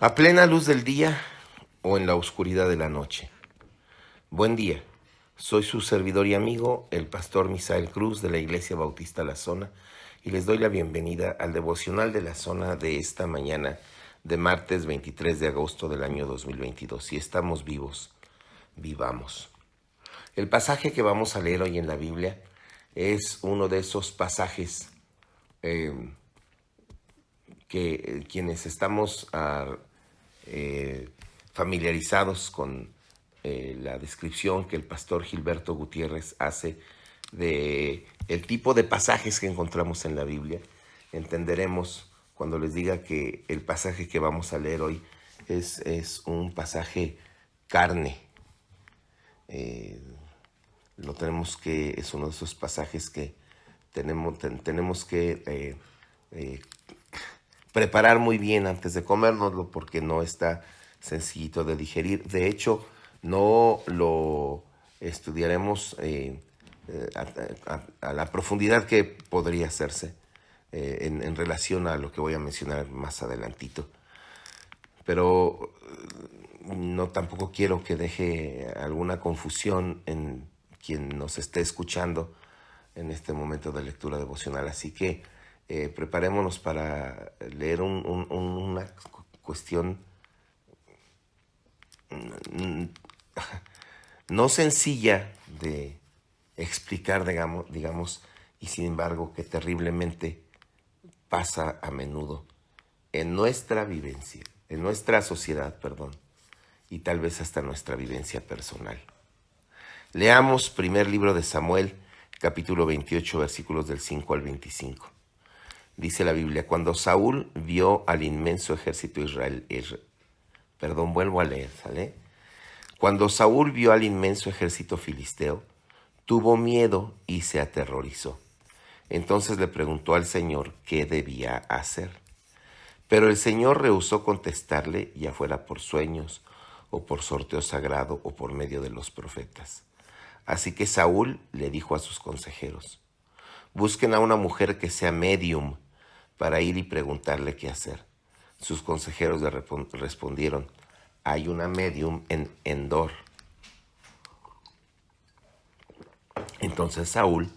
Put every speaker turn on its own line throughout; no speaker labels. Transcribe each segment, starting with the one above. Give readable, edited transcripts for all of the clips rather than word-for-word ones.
A plena luz del día o en la oscuridad de la noche. Buen día. Soy su servidor y amigo, el pastor Misael Cruz de la Iglesia Bautista La Zona, y les doy la bienvenida al devocional de La Zona de esta mañana de martes 23 de agosto del año 2022. Si estamos vivos, vivamos. El pasaje que vamos a leer hoy en la Biblia es uno de esos pasajes eh, que quienes estamos familiarizados con la descripción que el pastor Gilberto Gutiérrez hace de el tipo de pasajes que encontramos en la Biblia, entenderemos cuando les diga que el pasaje que vamos a leer hoy es un pasaje carne. Lo tenemos que, es uno de esos pasajes que tenemos que preparar muy bien antes de comérnoslo porque no está sencillito de digerir. De hecho, no lo estudiaremos a la profundidad que podría hacerse en relación a lo que voy a mencionar más adelantito. Pero no tampoco quiero que deje alguna confusión en quien nos esté escuchando en este momento de lectura devocional. Así que preparémonos para leer una cuestión no sencilla de explicar, digamos, y sin embargo que terriblemente pasa a menudo en nuestra vivencia, en nuestra sociedad, perdón, y tal vez hasta nuestra vivencia personal. Leamos primer libro de Samuel, capítulo 28, versículos del 5 al 25. Dice la Biblia, cuando Saúl vio al inmenso ejército vuelvo a leer, ¿sale? Cuando Saúl vio al inmenso ejército filisteo, tuvo miedo y se aterrorizó. Entonces le preguntó al Señor qué debía hacer. Pero el Señor rehusó contestarle, ya fuera por sueños, o por sorteo sagrado, o por medio de los profetas. Así que Saúl le dijo a sus consejeros, busquen a una mujer que sea medium para ir y preguntarle qué hacer. Sus consejeros le respondieron, hay una medium en Endor. Entonces Saúl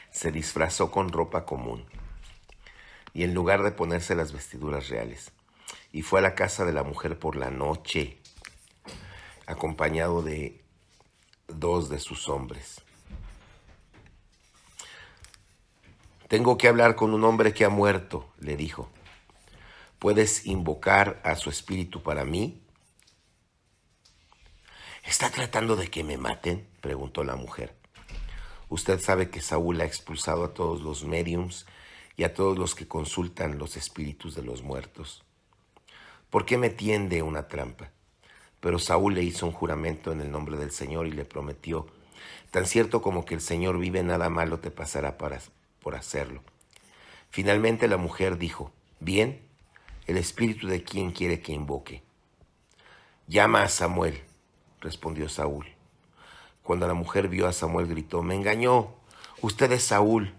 se disfrazó con ropa común y en lugar de ponerse las vestiduras reales, y fue a la casa de la mujer por la noche, acompañado de 2 de sus hombres. Tengo que hablar con un hombre que ha muerto, le dijo. ¿Puedes invocar a su espíritu para mí? ¿Está tratando de que me maten?, preguntó la mujer. Usted sabe que Saúl ha expulsado a todos los médiums y a todos los que consultan los espíritus de los muertos. ¿Por qué me tiende una trampa? Pero Saúl le hizo un juramento en el nombre del Señor y le prometió, tan cierto como que el Señor vive, nada malo te pasará por hacerlo. Finalmente la mujer dijo, bien, el espíritu de quien quiere que invoque. Llama a Samuel, respondió Saúl. Cuando la mujer vio a Samuel gritó, me engañó, usted es Saúl.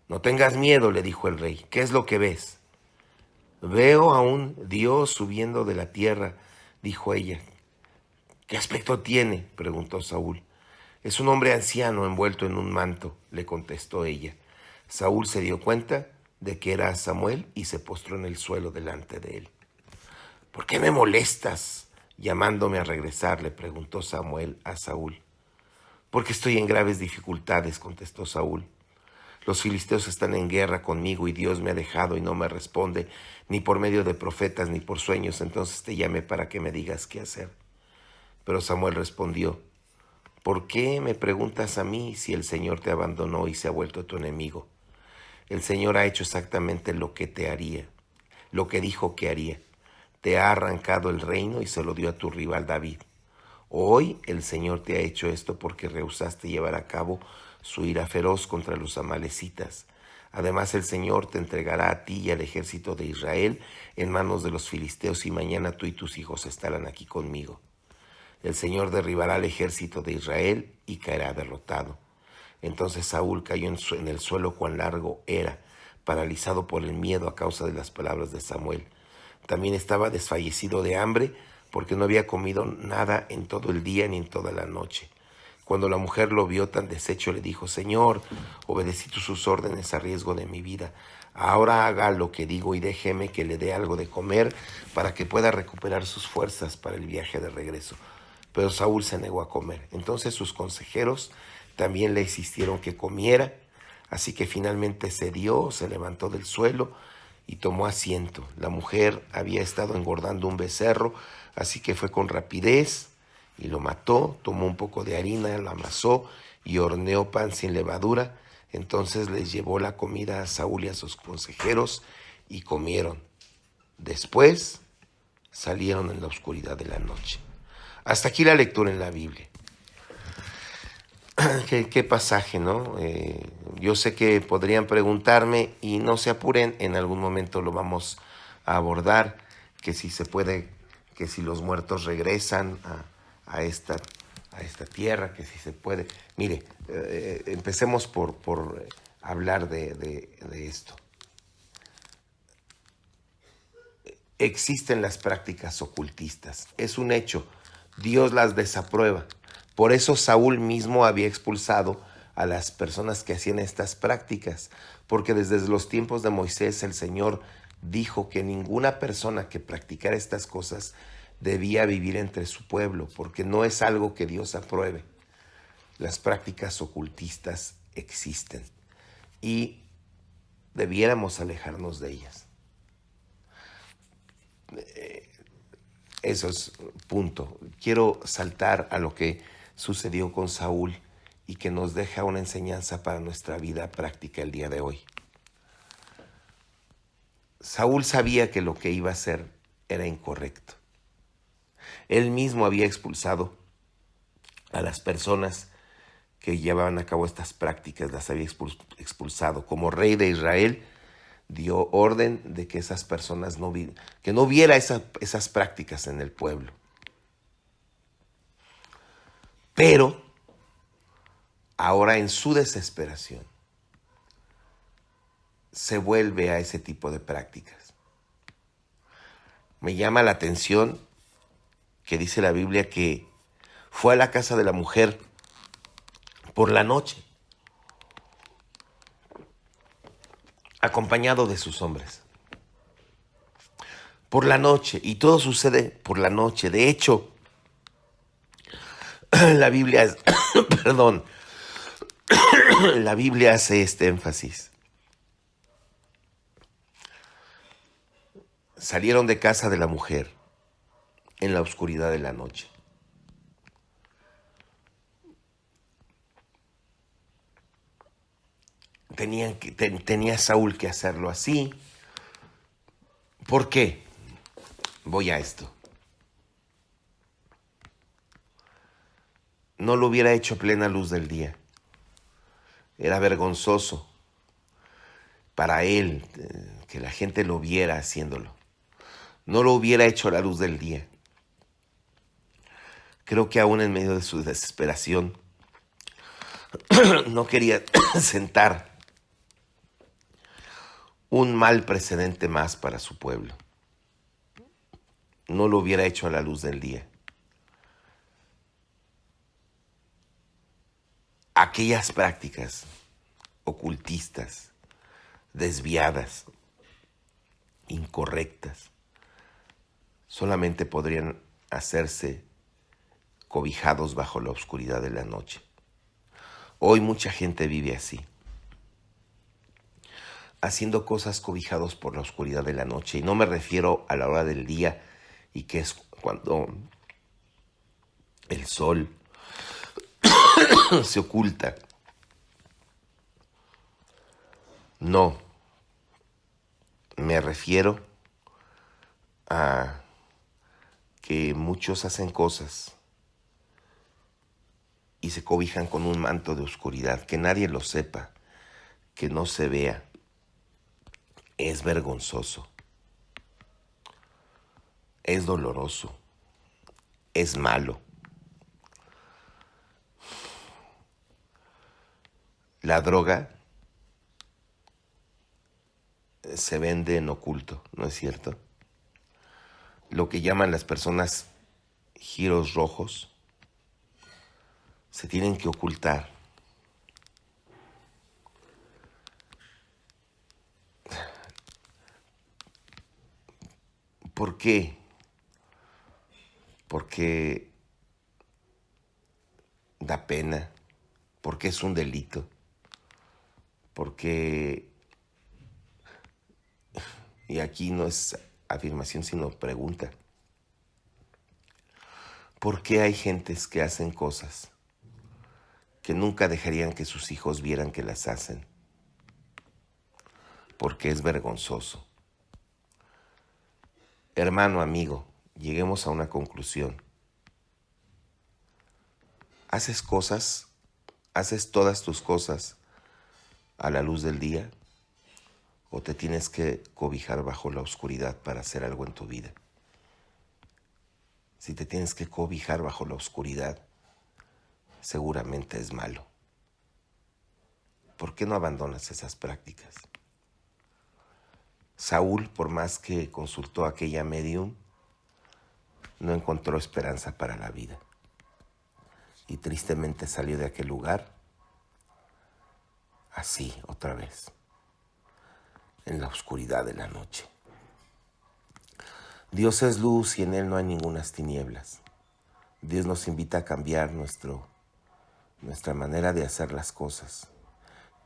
No tengas miedo, le dijo el rey, ¿qué es lo que ves? Veo a un Dios subiendo de la tierra, dijo ella. ¿Qué aspecto tiene?, preguntó Saúl. Es un hombre anciano envuelto en un manto, le contestó ella. Saúl se dio cuenta de que era Samuel y se postró en el suelo delante de él. ¿Por qué me molestas llamándome a regresar?, le preguntó Samuel a Saúl. Porque estoy en graves dificultades, contestó Saúl. Los filisteos están en guerra conmigo y Dios me ha dejado y no me responde, ni por medio de profetas ni por sueños. Entonces te llamé para que me digas qué hacer. Pero Samuel respondió, ¿por qué me preguntas a mí si el Señor te abandonó y se ha vuelto tu enemigo? El Señor ha hecho exactamente lo que dijo que haría. Te ha arrancado el reino y se lo dio a tu rival David. Hoy el Señor te ha hecho esto porque rehusaste llevar a cabo su ira feroz contra los amalecitas. Además el Señor te entregará a ti y al ejército de Israel en manos de los filisteos y mañana tú y tus hijos estarán aquí conmigo. El Señor derribará al ejército de Israel y caerá derrotado. Entonces Saúl cayó en el suelo cuán largo era, paralizado por el miedo a causa de las palabras de Samuel. También estaba desfallecido de hambre porque no había comido nada en todo el día ni en toda la noche. Cuando la mujer lo vio tan deshecho, le dijo: Señor, obedecí sus órdenes a riesgo de mi vida. Ahora haga lo que digo y déjeme que le dé algo de comer para que pueda recuperar sus fuerzas para el viaje de regreso. Pero Saúl se negó a comer. Entonces sus consejeros también le insistieron que comiera. Así que finalmente cedió, se levantó del suelo y tomó asiento. La mujer había estado engordando un becerro, así que fue con rapidez y lo mató. Tomó un poco de harina, lo amasó y horneó pan sin levadura. Entonces les llevó la comida a Saúl y a sus consejeros y comieron. Después salieron en la oscuridad de la noche. Hasta aquí la lectura en la Biblia. ¿Qué pasaje, ¿no? Yo sé que podrían preguntarme y no se apuren, en algún momento lo vamos a abordar, que si se puede, que si los muertos regresan a esta tierra, que si se puede. Mire, empecemos por hablar de esto. Existen las prácticas ocultistas, es un hecho, Dios las desaprueba. Por eso Saúl mismo había expulsado a las personas que hacían estas prácticas, porque desde los tiempos de Moisés el Señor dijo que ninguna persona que practicara estas cosas debía vivir entre su pueblo, porque no es algo que Dios apruebe. Las prácticas ocultistas existen y debiéramos alejarnos de ellas. Eso es punto. Quiero saltar a lo que sucedió con Saúl y que nos deja una enseñanza para nuestra vida práctica el día de hoy. Saúl sabía que lo que iba a hacer era incorrecto. Él mismo había expulsado a las personas que llevaban a cabo estas prácticas, las había expulsado. Como rey de Israel, dio orden de que esas personas que no hubiera esas prácticas en el pueblo. Pero ahora, en su desesperación, se vuelve a ese tipo de prácticas. Me llama la atención que dice la Biblia que fue a la casa de la mujer por la noche, acompañado de sus hombres. Por la noche, y todo sucede por la noche. De hecho, la Biblia, perdón, la Biblia hace este énfasis. Salieron de casa de la mujer en la oscuridad de la noche. Tenía Saúl que hacerlo así. ¿Por qué? Voy a esto. No lo hubiera hecho a plena luz del día. Era vergonzoso para él que la gente lo viera haciéndolo. No lo hubiera hecho a la luz del día. Creo que aún en medio de su desesperación no quería sentar un mal precedente más para su pueblo. No lo hubiera hecho a la luz del día. Aquellas prácticas ocultistas, desviadas, incorrectas, solamente podrían hacerse cobijados bajo la oscuridad de la noche. Hoy mucha gente vive así, haciendo cosas cobijados por la oscuridad de la noche. Y no me refiero a la hora del día, y que es cuando el sol se oculta. No, me refiero a que muchos hacen cosas y se cobijan con un manto de oscuridad, que nadie lo sepa, que no se vea. Es vergonzoso, es doloroso, es malo. La droga se vende en oculto, ¿no es cierto? lo que llaman las personas giros rojos se tienen que ocultar. ¿Por qué? Porque da pena, porque es un delito, porque, y aquí no es afirmación sino pregunta, ¿por qué hay gentes que hacen cosas que nunca dejarían que sus hijos vieran que las hacen? Porque es vergonzoso. Hermano, amigo, lleguemos a una conclusión. ¿Haces cosas, haces todas tus cosas a la luz del día o te tienes que cobijar bajo la oscuridad para hacer algo en tu vida? Si te tienes que cobijar bajo la oscuridad, seguramente es malo. ¿Por qué no abandonas esas prácticas? Saúl, por más que consultó a aquella medium, no encontró esperanza para la vida. Y tristemente salió de aquel lugar así, otra vez, en la oscuridad de la noche. Dios es luz y en Él no hay ningunas tinieblas. Dios nos invita a cambiar nuestra manera de hacer las cosas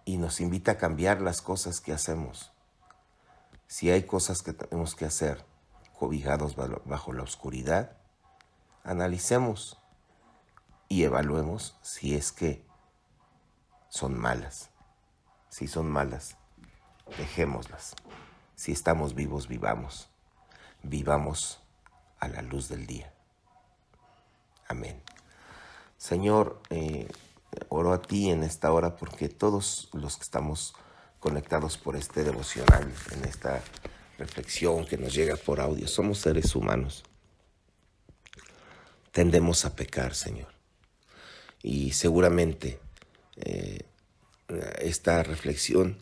y nos invita a cambiar las cosas que hacemos. Si hay cosas que tenemos que hacer cobijados bajo la oscuridad, analicemos y evaluemos si es que son malas. Si son malas, dejémoslas. Si estamos vivos, vivamos. Vivamos a la luz del día. Amén. Señor, oro a ti en esta hora porque todos los que estamos conectados por este devocional, en esta reflexión que nos llega por audio, somos seres humanos. Tendemos a pecar, Señor. Y seguramente esta reflexión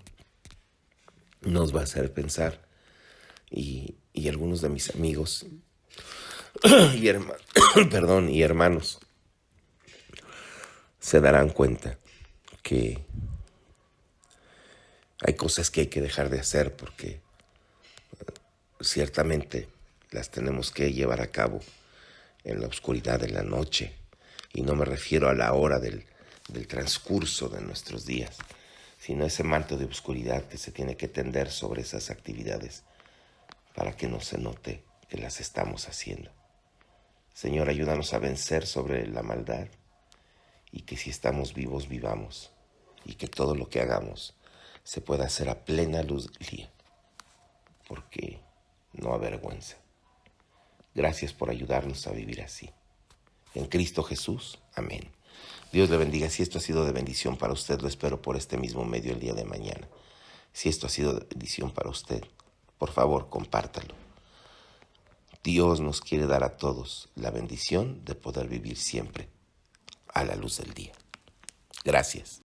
nos va a hacer pensar y algunos de mis amigos y, y hermanos se darán cuenta que hay cosas que hay que dejar de hacer porque ciertamente las tenemos que llevar a cabo en la oscuridad de la noche. Y no me refiero a la hora del transcurso de nuestros días, sino ese manto de oscuridad que se tiene que tender sobre esas actividades para que no se note que las estamos haciendo. Señor, ayúdanos a vencer sobre la maldad y que si estamos vivos, vivamos y que todo lo que hagamos se pueda hacer a plena luz del día, porque no avergüenza. Gracias por ayudarnos a vivir así. En Cristo Jesús, amén. Dios le bendiga. Si esto ha sido de bendición para usted, lo espero por este mismo medio el día de mañana. Si esto ha sido de bendición para usted, por favor, compártalo. Dios nos quiere dar a todos la bendición de poder vivir siempre a la luz del día. Gracias.